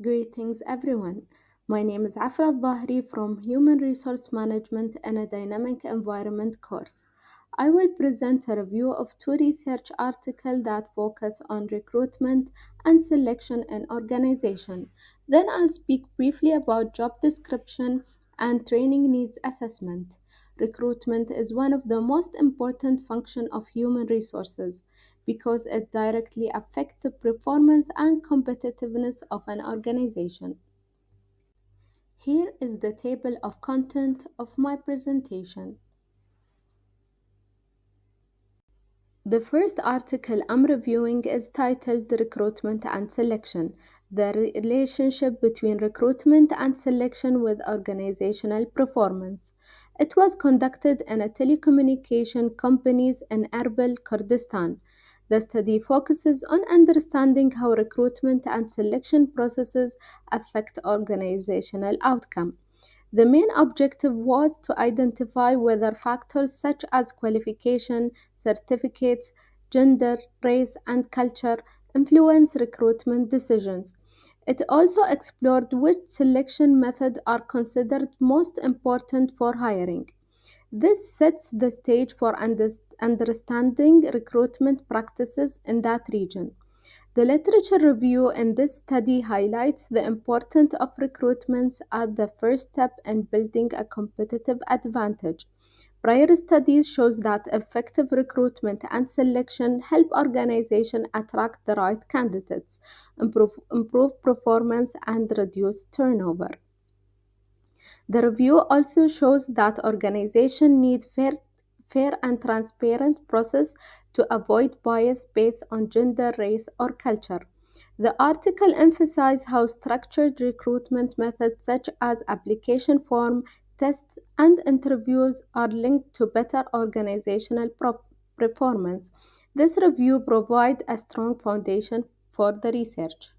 Greetings, everyone. My name is Afra Dhaheri from Human Resource Management and a Dynamic Environment course. I will present a review of two research articles that focus on recruitment and selection in organization. Then I'll speak briefly about job description and training needs assessment. Recruitment is one of the most important functions of human resources because it directly affects the performance and competitiveness of an organization. Here is the table of content of my presentation. The first article I'm reviewing is titled Recruitment and Selection: The Relationship Between Recruitment and Selection with Organizational Performance. It was conducted in a telecommunication companies in Erbil, Kurdistan. The study focuses on understanding how recruitment and selection processes affect organizational outcome. The main objective was to identify whether factors such as qualification, certificates, gender, race, and culture influence recruitment decisions. It also explored which selection methods are considered most important for hiring. This sets the stage for understanding recruitment practices in that region. The literature review in this study highlights the importance of recruitment as the first step in building a competitive advantage. Prior studies shows that effective recruitment and selection help organizations attract the right candidates, improve performance, and reduce turnover. The review also shows that organizations need fair and transparent process to avoid bias based on gender, race, or culture. The article emphasized how structured recruitment methods such as application form, tests, and interviews are linked to better organizational performance. This review provides a strong foundation for the research.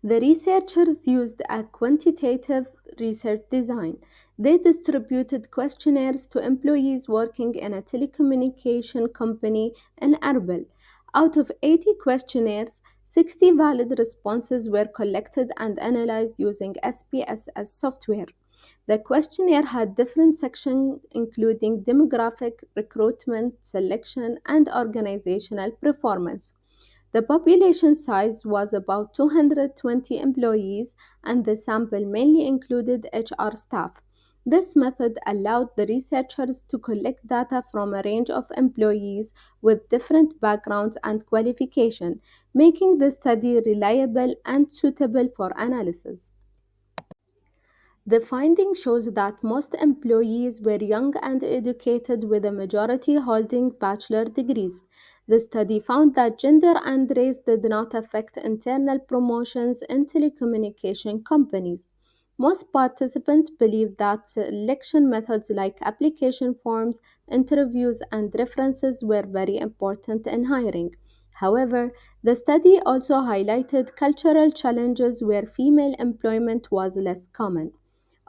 The researchers used a quantitative research design. They distributed questionnaires to employees working in a telecommunication company in Erbil. Out of 80 questionnaires, 60 valid responses were collected and analyzed using SPSS software. The questionnaire had different sections including demographic, recruitment, selection, and organizational performance. The population size was about 220 employees, and the sample mainly included HR staff. This method allowed the researchers to collect data from a range of employees with different backgrounds and qualifications, making the study reliable and suitable for analysis. The finding shows that most employees were young and educated, with a majority holding bachelor degrees. The study found that gender and race did not affect internal promotions in telecommunication companies. Most participants believed that selection methods like application forms, interviews, and references were very important in hiring. However, the study also highlighted cultural challenges where female employment was less common.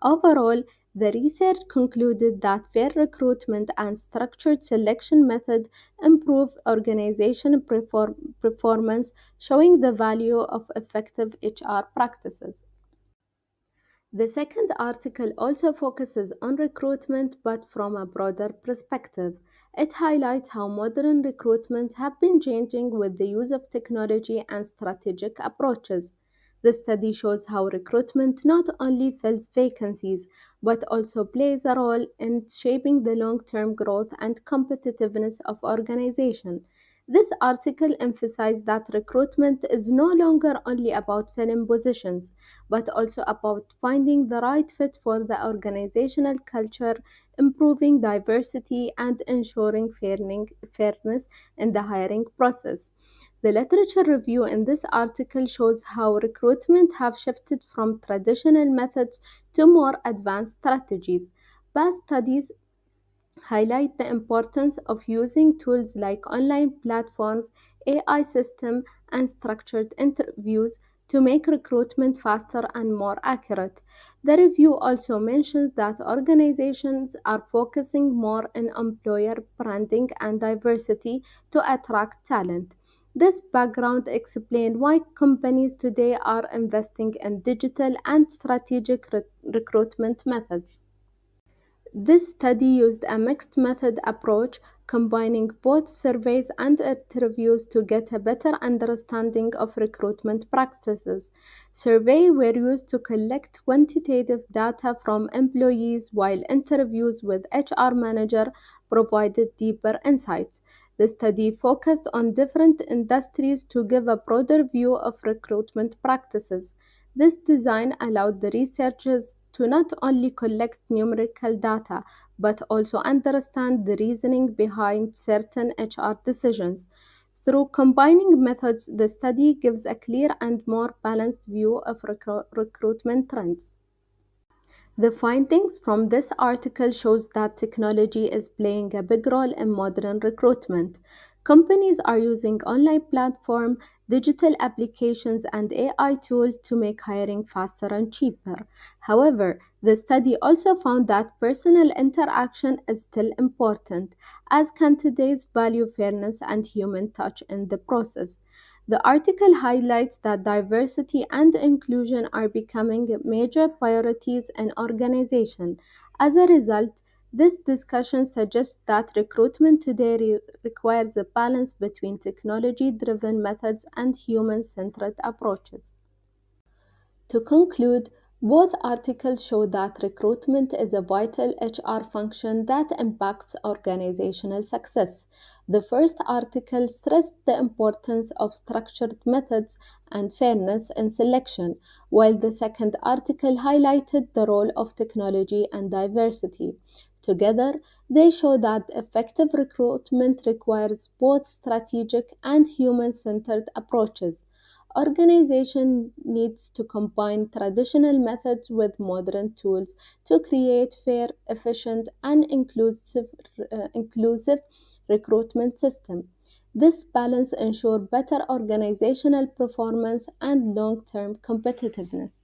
Overall, the research concluded that fair recruitment and structured selection methods improve organization performance, showing the value of effective HR practices. The second article also focuses on recruitment but from a broader perspective. It highlights how modern recruitment have been changing with the use of technology and strategic approaches. The study shows how recruitment not only fills vacancies but also plays a role in shaping the long-term growth and competitiveness of organizations. This article emphasized that recruitment is no longer only about filling positions but also about finding the right fit for the organizational culture, improving diversity, and ensuring fairness in the hiring process. The literature review in this article shows how recruitment have shifted from traditional methods to more advanced strategies. Past studies highlight the importance of using tools like online platforms, AI systems, and structured interviews to make recruitment faster and more accurate. The review also mentions that organizations are focusing more on employer branding and diversity to attract talent. This background explains why companies today are investing in digital and strategic recruitment methods. This study used a mixed method approach, combining both surveys and interviews to get a better understanding of recruitment practices. Surveys were used to collect quantitative data from employees, while interviews with HR manager provided deeper insights. The study focused on different industries to give a broader view of recruitment practices. This design allowed the researchers to not only collect numerical data but also understand the reasoning behind certain HR decisions. Through combining methods, the study gives a clear and more balanced view of recruitment trends. The findings from this article shows that technology is playing a big role in modern recruitment. Companies are using online platforms, digital applications, and AI tools to make hiring faster and cheaper. However, the study also found that personal interaction is still important, as candidates value fairness and human touch in the process. The article highlights that diversity and inclusion are becoming major priorities in organizations. As a result, this discussion suggests that recruitment today requires a balance between technology driven methods and human centered approaches. To conclude, both articles show that recruitment is a vital HR function that impacts organizational success. The first article stressed the importance of structured methods and fairness in selection, while the second article highlighted the role of technology and diversity. Together, they show that effective recruitment requires both strategic and human centered approaches. Organization needs to combine traditional methods with modern tools to create fair, efficient, and inclusive recruitment system. This balance ensures better organizational performance and long-term competitiveness.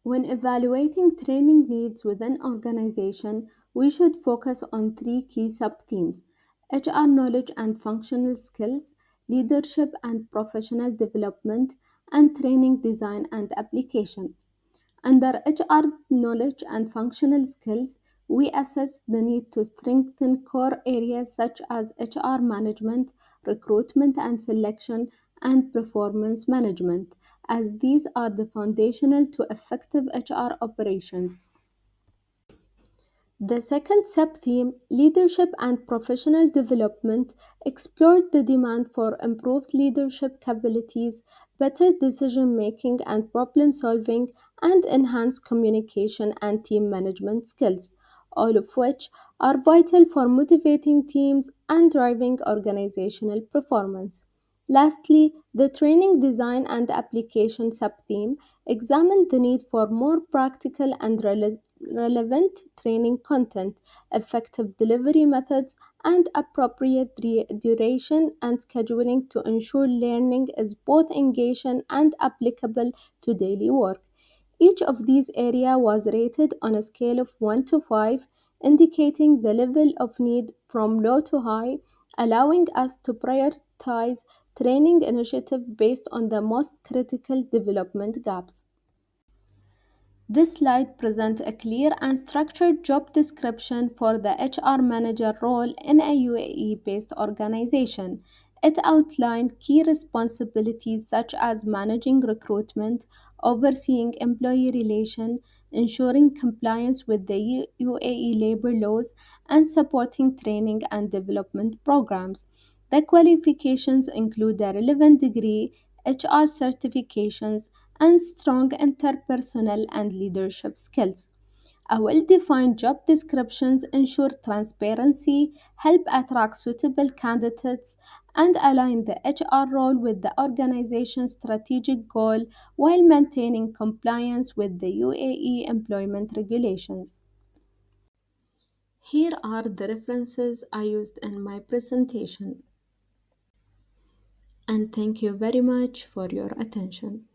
When evaluating training needs within organization, we should focus on three key sub-themes: HR knowledge and functional skills, leadership and professional development, and training design and application. Under HR knowledge and functional skills, we assess the need to strengthen core areas such as HR management, recruitment and selection, and performance management, as these are the foundational to effective HR operations. The second sub-theme, leadership and professional development, explored the demand for improved leadership capabilities, better decision making and problem solving, and enhanced communication and team management skills, all of which are vital for motivating teams and driving organizational performance. Lastly, the training design and application subtheme examined the need for more practical and relevant training content, effective delivery methods, and appropriate duration and scheduling to ensure learning is both engaging and applicable to daily work. Each of these areas was rated on a scale of 1 to 5, indicating the level of need from low to high, allowing us to prioritize training initiatives based on the most critical development gaps. This slide presents a clear and structured job description for the HR manager role in a UAE based organization. It outlined key responsibilities such as managing recruitment, overseeing employee relations, ensuring compliance with the UAE labor laws, and supporting training and development programs. The qualifications include a relevant degree, HR certifications, and strong interpersonal and leadership skills. A well defined job descriptions ensure transparency, help attract suitable candidates, and align the HR role with the organization's strategic goal while maintaining compliance with the UAE employment regulations. Here are the references I used in my presentation, and thank you very much for your attention.